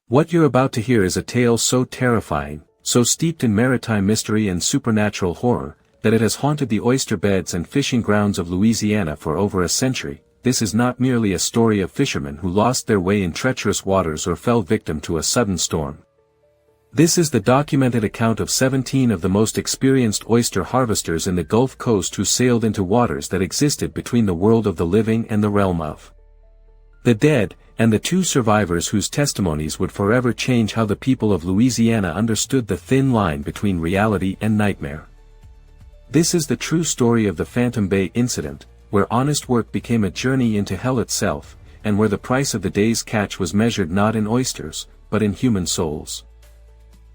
What you're about to hear is a tale so terrifying, so steeped in maritime mystery and supernatural horror, that it has haunted the oyster beds and fishing grounds of Louisiana for over a century. This is not merely a story of fishermen who lost their way in treacherous waters or fell victim to a sudden storm. This is the documented account of 17 of the most experienced oyster harvesters in the Gulf Coast who sailed into waters that existed between the world of the living and the realm of the dead, and the 2 survivors whose testimonies would forever change how the people of Louisiana understood the thin line between reality and nightmare. This is the true story of the Phantom Bay incident, where honest work became a journey into hell itself, and where the price of the day's catch was measured not in oysters, but in human souls.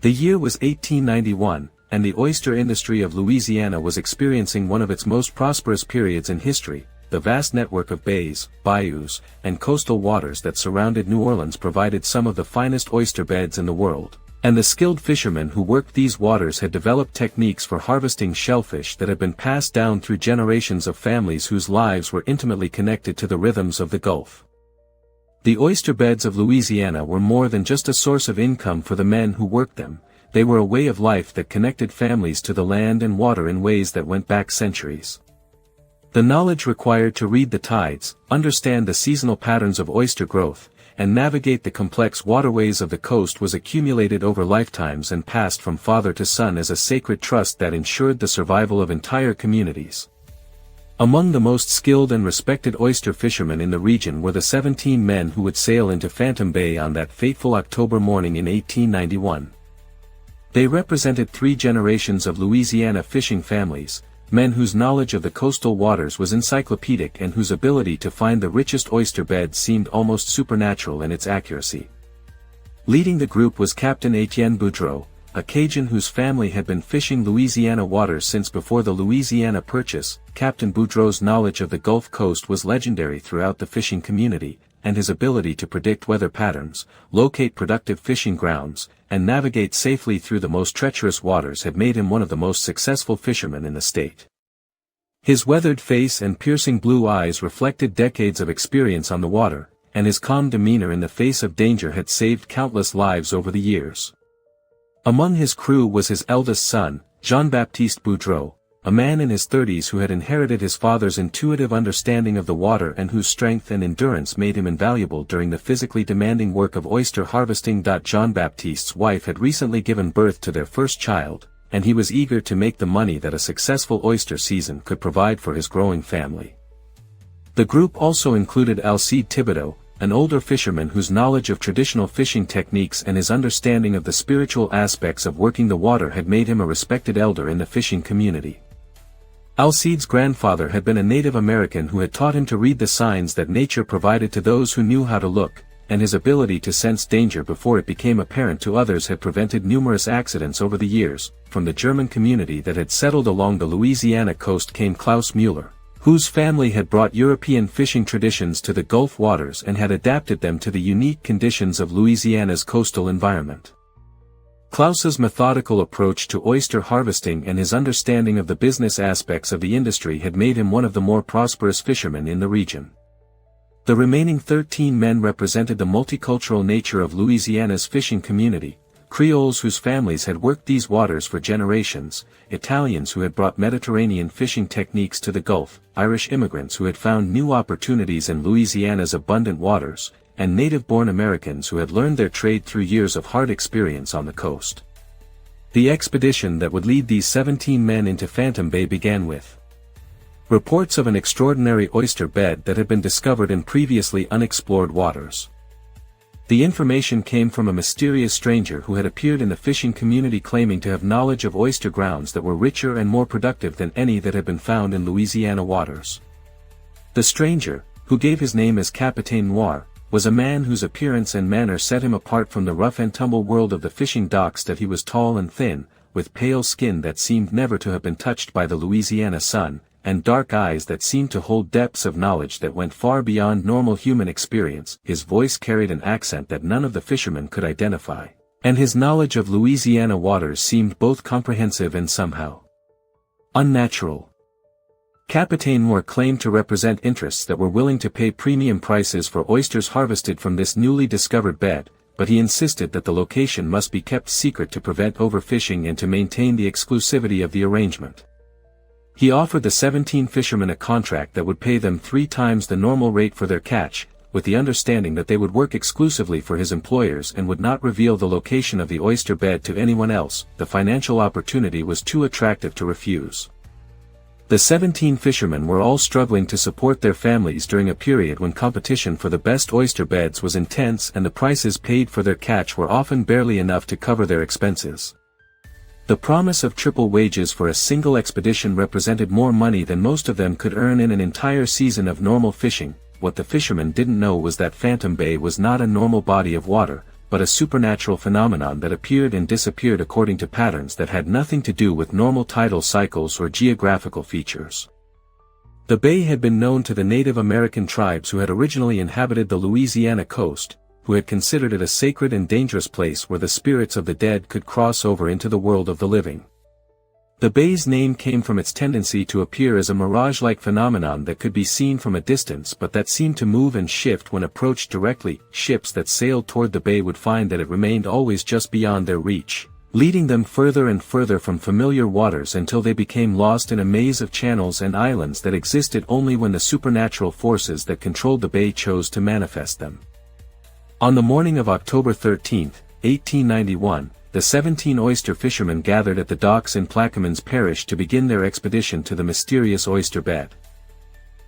The year was 1891, and the oyster industry of Louisiana was experiencing one of its most prosperous periods in history. The vast network of bays, bayous, and coastal waters that surrounded New Orleans provided some of the finest oyster beds in the world, and the skilled fishermen who worked these waters had developed techniques for harvesting shellfish that had been passed down through generations of families whose lives were intimately connected to the rhythms of the Gulf. The oyster beds of Louisiana were more than just a source of income for the men who worked them. They were a way of life that connected families to the land and water in ways that went back centuries. The knowledge required to read the tides, understand the seasonal patterns of oyster growth, and navigate the complex waterways of the coast was accumulated over lifetimes and passed from father to son as a sacred trust that ensured the survival of entire communities. Among the most skilled and respected oyster fishermen in the region were the 17 men who would sail into Phantom Bay on that fateful October morning in 1891. They represented 3 generations of Louisiana fishing families, men whose knowledge of the coastal waters was encyclopedic and whose ability to find the richest oyster beds seemed almost supernatural in its accuracy. Leading the group was Captain Etienne Boudreau, a Cajun whose family had been fishing Louisiana waters since before the Louisiana Purchase. Captain Boudreau's knowledge of the Gulf Coast was legendary throughout the fishing community, and his ability to predict weather patterns, locate productive fishing grounds, and navigate safely through the most treacherous waters had made him one of the most successful fishermen in the state. His weathered face and piercing blue eyes reflected decades of experience on the water, and his calm demeanor in the face of danger had saved countless lives over the years. Among his crew was his eldest son, Jean-Baptiste Boudreau, a man in his 30s who had inherited his father's intuitive understanding of the water and whose strength and endurance made him invaluable during the physically demanding work of oyster harvesting. Jean-Baptiste's wife had recently given birth to their first child, and he was eager to make the money that a successful oyster season could provide for his growing family. The group also included Alcide Thibodeau, an older fisherman whose knowledge of traditional fishing techniques and his understanding of the spiritual aspects of working the water had made him a respected elder in the fishing community. Alcide's grandfather had been a Native American who had taught him to read the signs that nature provided to those who knew how to look, and his ability to sense danger before it became apparent to others had prevented numerous accidents over the years. From the German community that had settled along the Louisiana coast came Klaus Müller, whose family had brought European fishing traditions to the Gulf waters and had adapted them to the unique conditions of Louisiana's coastal environment. Klaus's methodical approach to oyster harvesting and his understanding of the business aspects of the industry had made him one of the more prosperous fishermen in the region. The remaining 13 men represented the multicultural nature of Louisiana's fishing community: Creoles whose families had worked these waters for generations, Italians who had brought Mediterranean fishing techniques to the Gulf, Irish immigrants who had found new opportunities in Louisiana's abundant waters, and native-born Americans who had learned their trade through years of hard experience on the coast. The expedition that would lead these 17 men into Phantom Bay began with reports of an extraordinary oyster bed that had been discovered in previously unexplored waters. The information came from a mysterious stranger who had appeared in the fishing community claiming to have knowledge of oyster grounds that were richer and more productive than any that had been found in Louisiana waters. The stranger, who gave his name as Capitaine Noir, was a man whose appearance and manner set him apart from the rough-and-tumble world of the fishing docks. That he was tall and thin, with pale skin that seemed never to have been touched by the Louisiana sun, and dark eyes that seemed to hold depths of knowledge that went far beyond normal human experience. His voice carried an accent that none of the fishermen could identify, and his knowledge of Louisiana waters seemed both comprehensive and somehow unnatural. Capitaine Noir claimed to represent interests that were willing to pay premium prices for oysters harvested from this newly discovered bed, but he insisted that the location must be kept secret to prevent overfishing and to maintain the exclusivity of the arrangement. He offered the 17 fishermen a contract that would pay them 3 times the normal rate for their catch, with the understanding that they would work exclusively for his employers and would not reveal the location of the oyster bed to anyone else. The financial opportunity was too attractive to refuse. The 17 fishermen were all struggling to support their families during a period when competition for the best oyster beds was intense and the prices paid for their catch were often barely enough to cover their expenses. The promise of triple wages for a single expedition represented more money than most of them could earn in an entire season of normal fishing. What the fishermen didn't know was that Phantom Bay was not a normal body of water, but a supernatural phenomenon that appeared and disappeared according to patterns that had nothing to do with normal tidal cycles or geographical features. The bay had been known to the Native American tribes who had originally inhabited the Louisiana coast, who had considered it a sacred and dangerous place where the spirits of the dead could cross over into the world of the living. The bay's name came from its tendency to appear as a mirage-like phenomenon that could be seen from a distance but that seemed to move and shift when approached directly. Ships that sailed toward the bay would find that it remained always just beyond their reach, leading them further and further from familiar waters until they became lost in a maze of channels and islands that existed only when the supernatural forces that controlled the bay chose to manifest them. On the morning of October 13, 1891, the 17 oyster fishermen gathered at the docks in Plaquemines Parish to begin their expedition to the mysterious oyster bed.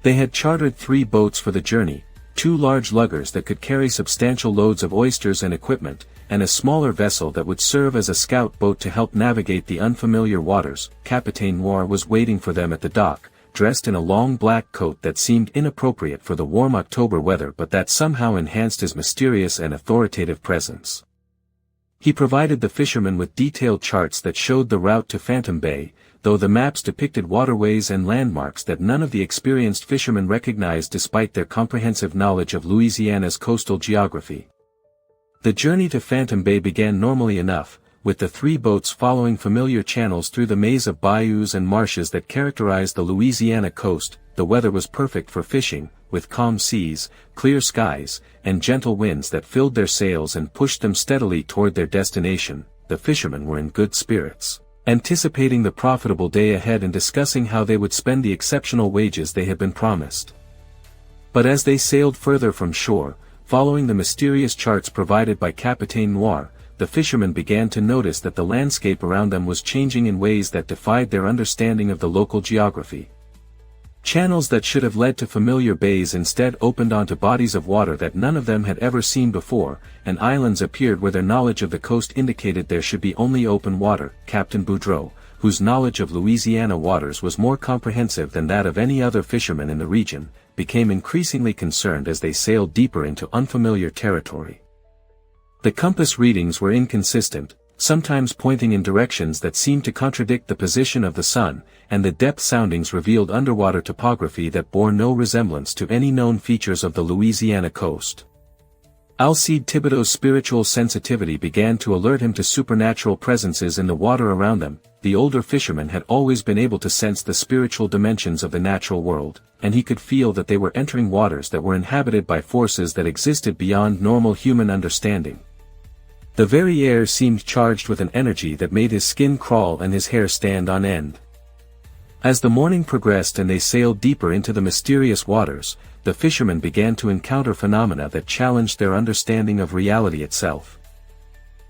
They had chartered 3 boats for the journey, 2 large luggers that could carry substantial loads of oysters and equipment, and a smaller vessel that would serve as a scout boat to help navigate the unfamiliar waters. Capitaine Noir was waiting for them at the dock, dressed in a long black coat that seemed inappropriate for the warm October weather but that somehow enhanced his mysterious and authoritative presence. He provided the fishermen with detailed charts that showed the route to Phantom Bay, though the maps depicted waterways and landmarks that none of the experienced fishermen recognized despite their comprehensive knowledge of Louisiana's coastal geography. The journey to Phantom Bay began normally enough, with the 3 boats following familiar channels through the maze of bayous and marshes that characterized the Louisiana coast. The weather was perfect for fishing, with calm seas, clear skies, and gentle winds that filled their sails and pushed them steadily toward their destination. The fishermen were in good spirits, anticipating the profitable day ahead and discussing how they would spend the exceptional wages they had been promised. But as they sailed further from shore, following the mysterious charts provided by Capitaine Noir, the fishermen began to notice that the landscape around them was changing in ways that defied their understanding of the local geography. Channels that should have led to familiar bays instead opened onto bodies of water that none of them had ever seen before, and islands appeared where their knowledge of the coast indicated there should be only open water. Captain Boudreau, whose knowledge of Louisiana waters was more comprehensive than that of any other fisherman in the region, became increasingly concerned as they sailed deeper into unfamiliar territory. The compass readings were inconsistent, sometimes pointing in directions that seemed to contradict the position of the sun, and the depth soundings revealed underwater topography that bore no resemblance to any known features of the Louisiana coast. Alcide Thibodeau's spiritual sensitivity began to alert him to supernatural presences in the water around them. The older fisherman had always been able to sense the spiritual dimensions of the natural world, and he could feel that they were entering waters that were inhabited by forces that existed beyond normal human understanding. The very air seemed charged with an energy that made his skin crawl and his hair stand on end. As the morning progressed and they sailed deeper into the mysterious waters, the fishermen began to encounter phenomena that challenged their understanding of reality itself.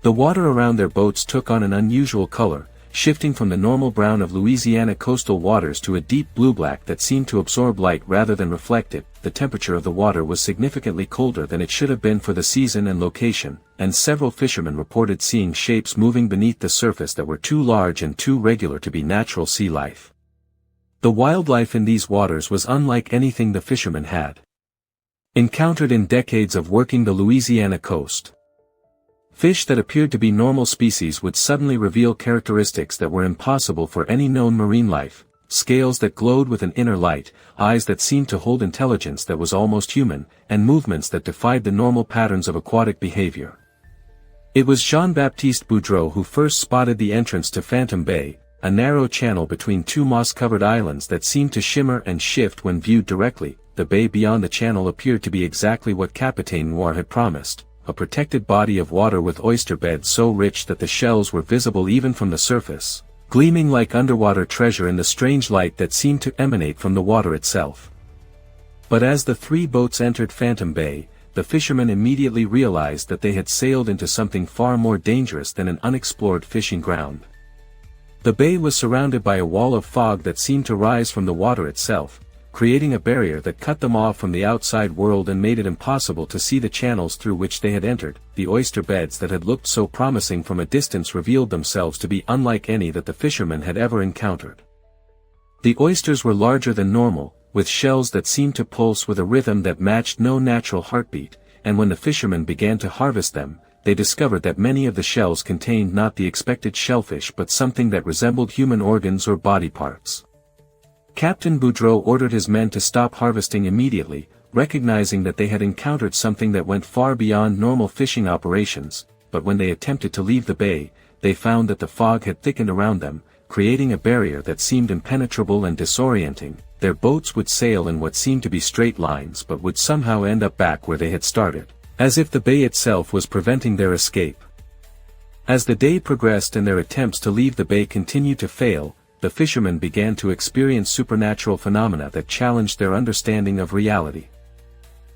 The water around their boats took on an unusual color, shifting from the normal brown of Louisiana coastal waters to a deep blue-black that seemed to absorb light rather than reflect it. The temperature of the water was significantly colder than it should have been for the season and location, and several fishermen reported seeing shapes moving beneath the surface that were too large and too regular to be natural sea life. The wildlife in these waters was unlike anything the fishermen had encountered in decades of working the Louisiana coast. Fish that appeared to be normal species would suddenly reveal characteristics that were impossible for any known marine life: scales that glowed with an inner light, eyes that seemed to hold intelligence that was almost human, and movements that defied the normal patterns of aquatic behavior. It was Jean-Baptiste Boudreau who first spotted the entrance to Phantom Bay, a narrow channel between 2 moss-covered islands that seemed to shimmer and shift when viewed directly. The bay beyond the channel appeared to be exactly what Capitaine Noir had promised: a protected body of water with oyster beds so rich that the shells were visible even from the surface, gleaming like underwater treasure in the strange light that seemed to emanate from the water itself. But as the three boats entered Phantom Bay, the fishermen immediately realized that they had sailed into something far more dangerous than an unexplored fishing ground. The bay was surrounded by a wall of fog that seemed to rise from the water itself, creating a barrier that cut them off from the outside world and made it impossible to see the channels through which they had entered. The oyster beds that had looked so promising from a distance revealed themselves to be unlike any that the fishermen had ever encountered. The oysters were larger than normal, with shells that seemed to pulse with a rhythm that matched no natural heartbeat, and when the fishermen began to harvest them, they discovered that many of the shells contained not the expected shellfish but something that resembled human organs or body parts. Captain Boudreau ordered his men to stop harvesting immediately, recognizing that they had encountered something that went far beyond normal fishing operations, but when they attempted to leave the bay, they found that the fog had thickened around them, creating a barrier that seemed impenetrable and disorienting. Their boats would sail in what seemed to be straight lines but would somehow end up back where they had started, as if the bay itself was preventing their escape. As the day progressed and their attempts to leave the bay continued to fail, the fishermen began to experience supernatural phenomena that challenged their understanding of reality.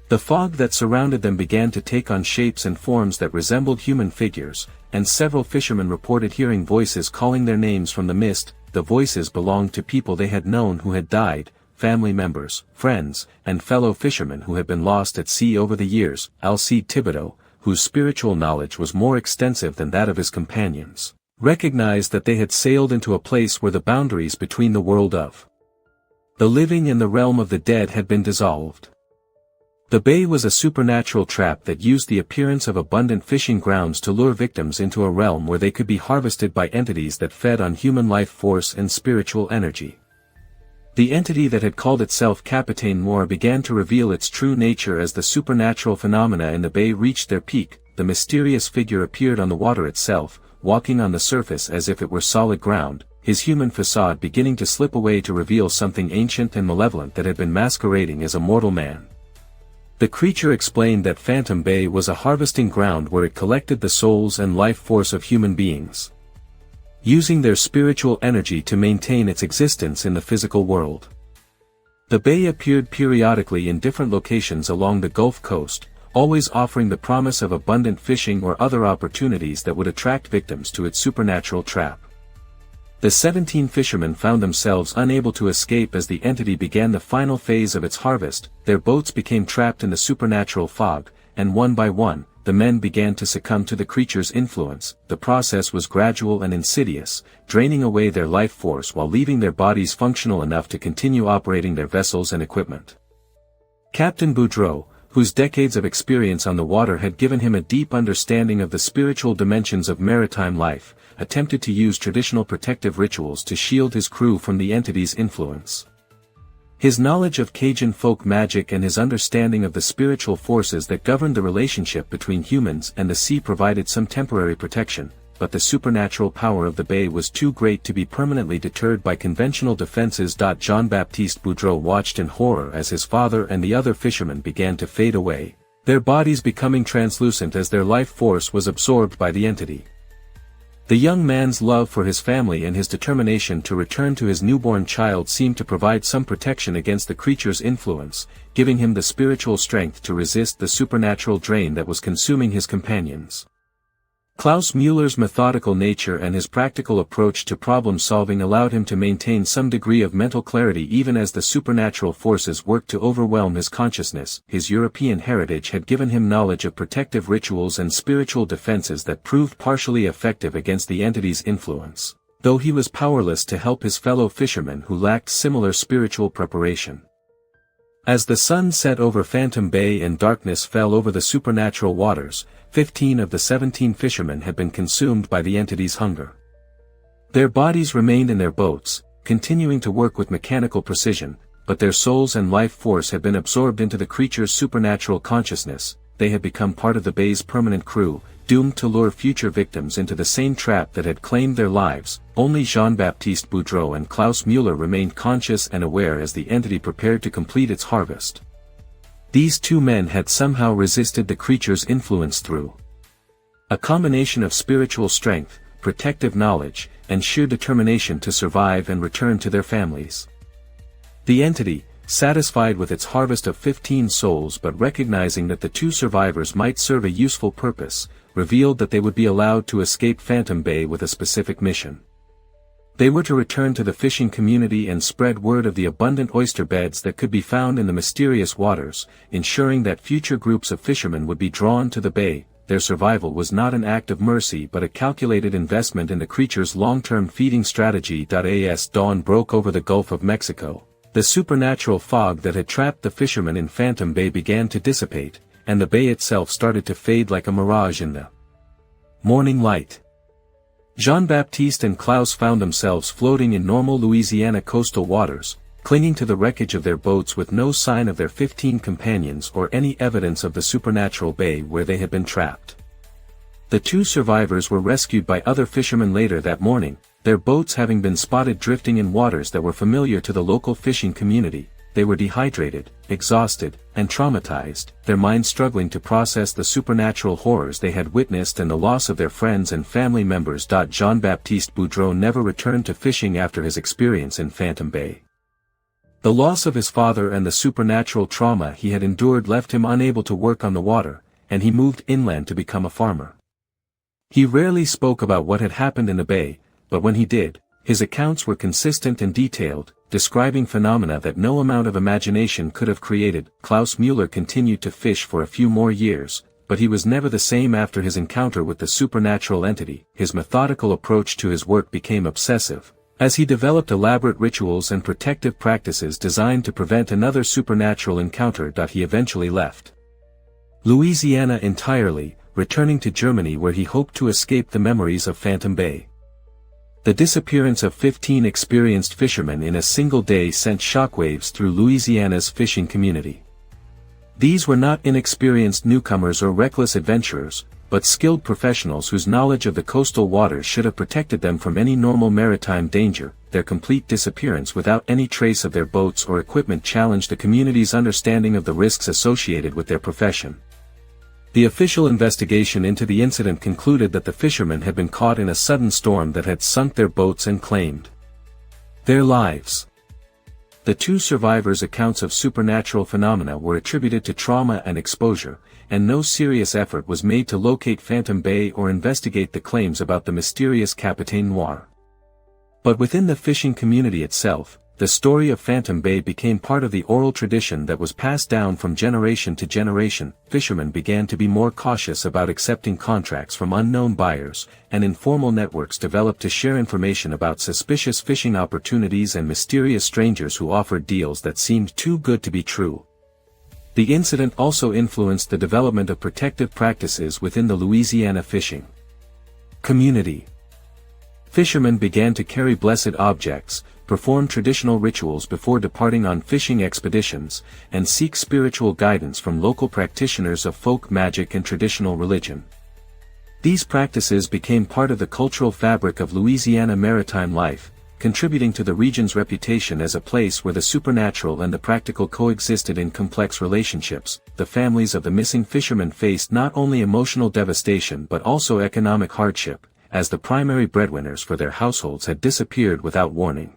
The fog that surrounded them began to take on shapes and forms that resembled human figures, and several fishermen reported hearing voices calling their names from the mist. The voices belonged to people they had known who had died, family members, friends, and fellow fishermen who had been lost at sea over the years. Alcide Thibodeau, whose spiritual knowledge was more extensive than that of his companions, recognized that they had sailed into a place where the boundaries between the world of the living and the realm of the dead had been dissolved. The bay was a supernatural trap that used the appearance of abundant fishing grounds to lure victims into a realm where they could be harvested by entities that fed on human life force and spiritual energy. The entity that had called itself Capitaine Moore began to reveal its true nature as the supernatural phenomena in the bay reached their peak. The mysterious figure appeared on the water itself, walking on the surface as if it were solid ground, his human facade beginning to slip away to reveal something ancient and malevolent that had been masquerading as a mortal man. The creature explained that Phantom Bay was a harvesting ground where it collected the souls and life force of human beings, using their spiritual energy to maintain its existence in the physical world. The bay appeared periodically in different locations along the Gulf Coast, always offering the promise of abundant fishing or other opportunities that would attract victims to its supernatural trap. The 17 fishermen found themselves unable to escape as the entity began the final phase of its harvest. Their boats became trapped in the supernatural fog, and one by one, the men began to succumb to the creature's influence. The process was gradual and insidious, draining away their life force while leaving their bodies functional enough to continue operating their vessels and equipment. Captain Boudreau, whose decades of experience on the water had given him a deep understanding of the spiritual dimensions of maritime life, attempted to use traditional protective rituals to shield his crew from the entity's influence. His knowledge of Cajun folk magic and his understanding of the spiritual forces that governed the relationship between humans and the sea provided some temporary protection, but the supernatural power of the bay was too great to be permanently deterred by conventional defenses. Jean-Baptiste Boudreau watched in horror as his father and the other fishermen began to fade away, their bodies becoming translucent as their life force was absorbed by the entity. The young man's love for his family and his determination to return to his newborn child seemed to provide some protection against the creature's influence, giving him the spiritual strength to resist the supernatural drain that was consuming his companions. Klaus Müller's methodical nature and his practical approach to problem-solving allowed him to maintain some degree of mental clarity even as the supernatural forces worked to overwhelm his consciousness. His European heritage had given him knowledge of protective rituals and spiritual defenses that proved partially effective against the entity's influence, though he was powerless to help his fellow fishermen who lacked similar spiritual preparation. As the sun set over Phantom Bay and darkness fell over the supernatural waters, 15 of the 17 fishermen had been consumed by the entity's hunger. Their bodies remained in their boats, continuing to work with mechanical precision, but their souls and life force had been absorbed into the creature's supernatural consciousness. They had become part of the bay's permanent crew, doomed to lure future victims into the same trap that had claimed their lives. Only Jean-Baptiste Boudreau and Klaus Müller remained conscious and aware as the entity prepared to complete its harvest. These two men had somehow resisted the creature's influence through a combination of spiritual strength, protective knowledge, and sheer determination to survive and return to their families. The entity, satisfied with its harvest of 15 souls but recognizing that the two survivors might serve a useful purpose, revealed that they would be allowed to escape Phantom Bay with a specific mission. They were to return to the fishing community and spread word of the abundant oyster beds that could be found in the mysterious waters, ensuring that future groups of fishermen would be drawn to the bay. Their survival was not an act of mercy but a calculated investment in the creature's long-term feeding strategy. As dawn broke over the Gulf of Mexico, the supernatural fog that had trapped the fishermen in Phantom Bay began to dissipate, and the bay itself started to fade like a mirage in the morning light. Jean-Baptiste and Klaus found themselves floating in normal Louisiana coastal waters, clinging to the wreckage of their boats with no sign of their 15 companions or any evidence of the supernatural bay where they had been trapped. The two survivors were rescued by other fishermen later that morning, their boats having been spotted drifting in waters that were familiar to the local fishing community. They were dehydrated, exhausted, and traumatized, their minds struggling to process the supernatural horrors they had witnessed and the loss of their friends and family members. Jean-Baptiste Boudreau never returned to fishing after his experience in Phantom Bay. The loss of his father and the supernatural trauma he had endured left him unable to work on the water, and he moved inland to become a farmer. He rarely spoke about what had happened in the bay, but when he did, his accounts were consistent and detailed, describing phenomena that no amount of imagination could have created. Klaus Mueller continued to fish for a few more years, but he was never the same after his encounter with the supernatural entity. His methodical approach to his work became obsessive, as he developed elaborate rituals and protective practices designed to prevent another supernatural encounter. He eventually left Louisiana entirely, returning to Germany where he hoped to escape the memories of Phantom Bay. The disappearance of 15 experienced fishermen in a single day sent shockwaves through Louisiana's fishing community. These were not inexperienced newcomers or reckless adventurers, but skilled professionals whose knowledge of the coastal waters should have protected them from any normal maritime danger. Their complete disappearance without any trace of their boats or equipment challenged the community's understanding of the risks associated with their profession. The official investigation into the incident concluded that the fishermen had been caught in a sudden storm that had sunk their boats and claimed their lives. The two survivors' accounts of supernatural phenomena were attributed to trauma and exposure, and no serious effort was made to locate Phantom Bay or investigate the claims about the mysterious Capitaine Noir. But within the fishing community itself, the story of Phantom Bay became part of the oral tradition that was passed down from generation to generation. Fishermen began to be more cautious about accepting contracts from unknown buyers, and informal networks developed to share information about suspicious fishing opportunities and mysterious strangers who offered deals that seemed too good to be true. The incident also influenced the development of protective practices within the Louisiana fishing community. Fishermen began to carry blessed objects, perform traditional rituals before departing on fishing expeditions, and seek spiritual guidance from local practitioners of folk magic and traditional religion. These practices became part of the cultural fabric of Louisiana maritime life, contributing to the region's reputation as a place where the supernatural and the practical coexisted in complex relationships. The families of the missing fishermen faced not only emotional devastation but also economic hardship, as the primary breadwinners for their households had disappeared without warning.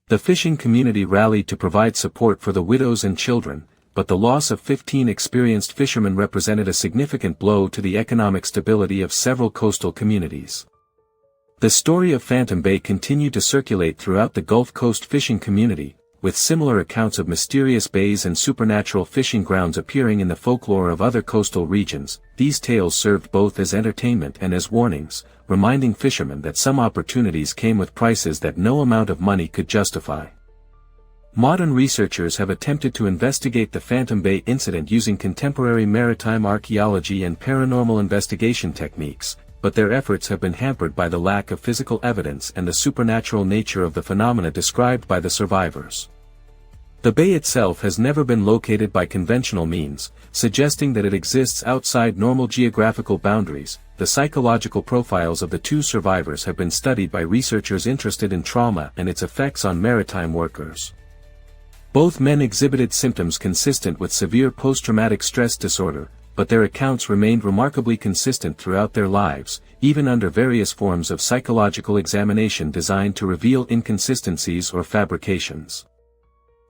The fishing community rallied to provide support for the widows and children, but the loss of 15 experienced fishermen represented a significant blow to the economic stability of several coastal communities. The story of Phantom Bay continued to circulate throughout the Gulf Coast fishing community, with similar accounts of mysterious bays and supernatural fishing grounds appearing in the folklore of other coastal regions. These tales served both as entertainment and as warnings, reminding fishermen that some opportunities came with prices that no amount of money could justify. Modern researchers have attempted to investigate the Phantom Bay incident using contemporary maritime archaeology and paranormal investigation techniques, but their efforts have been hampered by the lack of physical evidence and the supernatural nature of the phenomena described by the survivors. The bay itself has never been located by conventional means, suggesting that it exists outside normal geographical boundaries. The psychological profiles of the two survivors have been studied by researchers interested in trauma and its effects on maritime workers. Both men exhibited symptoms consistent with severe post-traumatic stress disorder, but their accounts remained remarkably consistent throughout their lives, even under various forms of psychological examination designed to reveal inconsistencies or fabrications.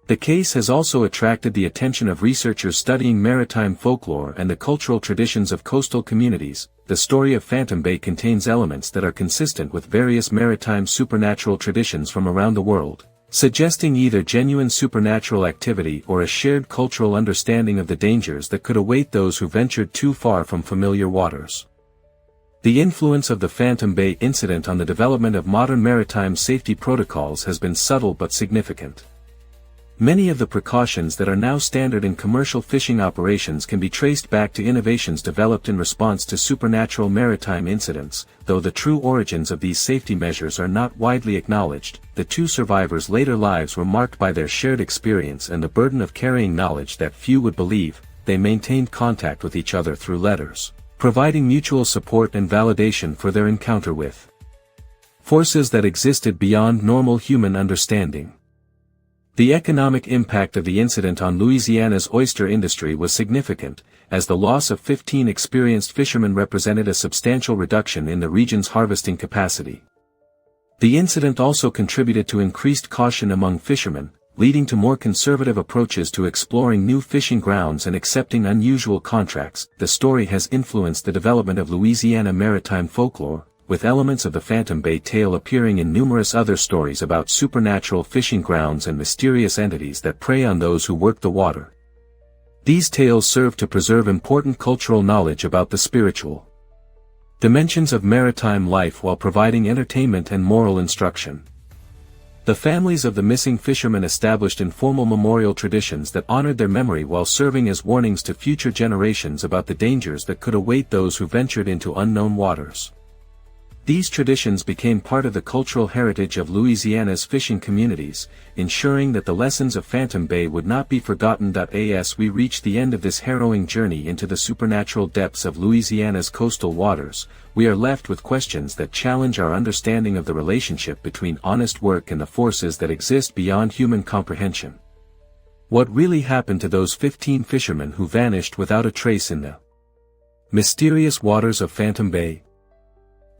The case has also attracted the attention of researchers studying maritime folklore and the cultural traditions of coastal communities. The story of Phantom Bay contains elements that are consistent with various maritime supernatural traditions from around the world, suggesting either genuine supernatural activity or a shared cultural understanding of the dangers that could await those who ventured too far from familiar waters. The influence of the Phantom Bay incident on the development of modern maritime safety protocols has been subtle but significant. Many of the precautions that are now standard in commercial fishing operations can be traced back to innovations developed in response to supernatural maritime incidents. Though the true origins of these safety measures are not widely acknowledged, the two survivors' later lives were marked by their shared experience and the burden of carrying knowledge that few would believe. They maintained contact with each other through letters, providing mutual support and validation for their encounter with forces that existed beyond normal human understanding. The economic impact of the incident on Louisiana's oyster industry was significant, as the loss of 15 experienced fishermen represented a substantial reduction in the region's harvesting capacity. The incident also contributed to increased caution among fishermen, leading to more conservative approaches to exploring new fishing grounds and accepting unusual contracts. The story has influenced the development of Louisiana maritime folklore, with elements of the Phantom Bay tale appearing in numerous other stories about supernatural fishing grounds and mysterious entities that prey on those who work the water. These tales serve to preserve important cultural knowledge about the spiritual dimensions of maritime life while providing entertainment and moral instruction. The families of the missing fishermen established informal memorial traditions that honored their memory while serving as warnings to future generations about the dangers that could await those who ventured into unknown waters. These traditions became part of the cultural heritage of Louisiana's fishing communities, ensuring that the lessons of Phantom Bay would not be forgotten. As we reach the end of this harrowing journey into the supernatural depths of Louisiana's coastal waters, we are left with questions that challenge our understanding of the relationship between honest work and the forces that exist beyond human comprehension. What really happened to those 15 fishermen who vanished without a trace in the mysterious waters of Phantom Bay?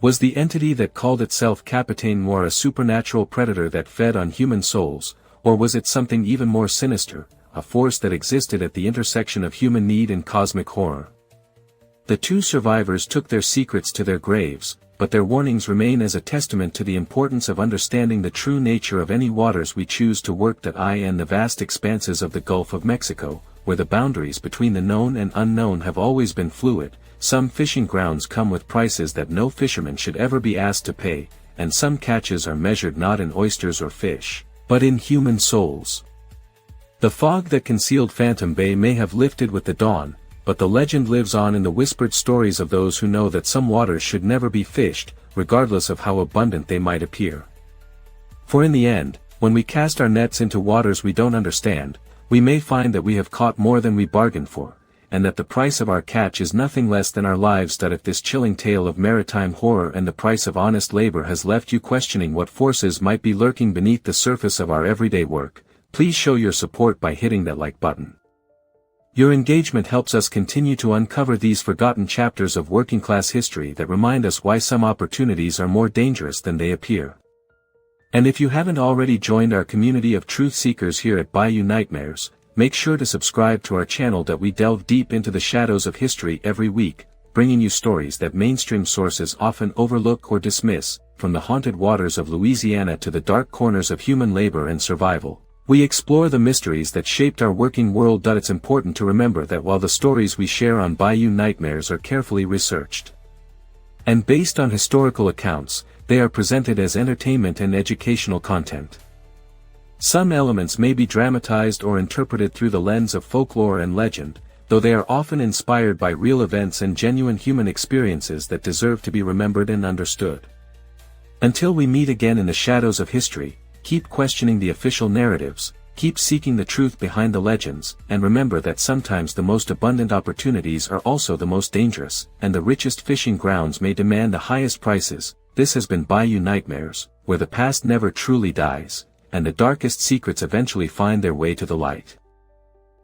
Was the entity that called itself Capitaine Noir a supernatural predator that fed on human souls, or was it something even more sinister, a force that existed at the intersection of human need and cosmic horror? The two survivors took their secrets to their graves, but their warnings remain as a testament to the importance of understanding the true nature of any waters we choose to work. In the vast expanses of the Gulf of Mexico, where the boundaries between the known and unknown have always been fluid, some fishing grounds come with prices that no fisherman should ever be asked to pay, and some catches are measured not in oysters or fish, but in human souls. The fog that concealed Phantom Bay may have lifted with the dawn, but the legend lives on in the whispered stories of those who know that some waters should never be fished, regardless of how abundant they might appear. For in the end, when we cast our nets into waters we don't understand, we may find that we have caught more than we bargained for, and that the price of our catch is nothing less than our lives. If this chilling tale of maritime horror and the price of honest labor has left you questioning what forces might be lurking beneath the surface of our everyday work, please show your support by hitting that like button. Your engagement helps us continue to uncover these forgotten chapters of working-class history that remind us why some opportunities are more dangerous than they appear. And if you haven't already joined our community of truth seekers here at Bayou Nightmares, make sure to subscribe to our channel. We delve deep into the shadows of history every week, bringing you stories that mainstream sources often overlook or dismiss, from the haunted waters of Louisiana to the dark corners of human labor and survival. We explore the mysteries that shaped our working world. It's important to remember that while the stories we share on Bayou Nightmares are carefully researched and based on historical accounts, they are presented as entertainment and educational content. Some elements may be dramatized or interpreted through the lens of folklore and legend, though they are often inspired by real events and genuine human experiences that deserve to be remembered and understood. Until we meet again in the shadows of history, keep questioning the official narratives, keep seeking the truth behind the legends, and remember that sometimes the most abundant opportunities are also the most dangerous, and the richest fishing grounds may demand the highest prices. This has been Bayou Nightmares, where the past never truly dies, and the darkest secrets eventually find their way to the light.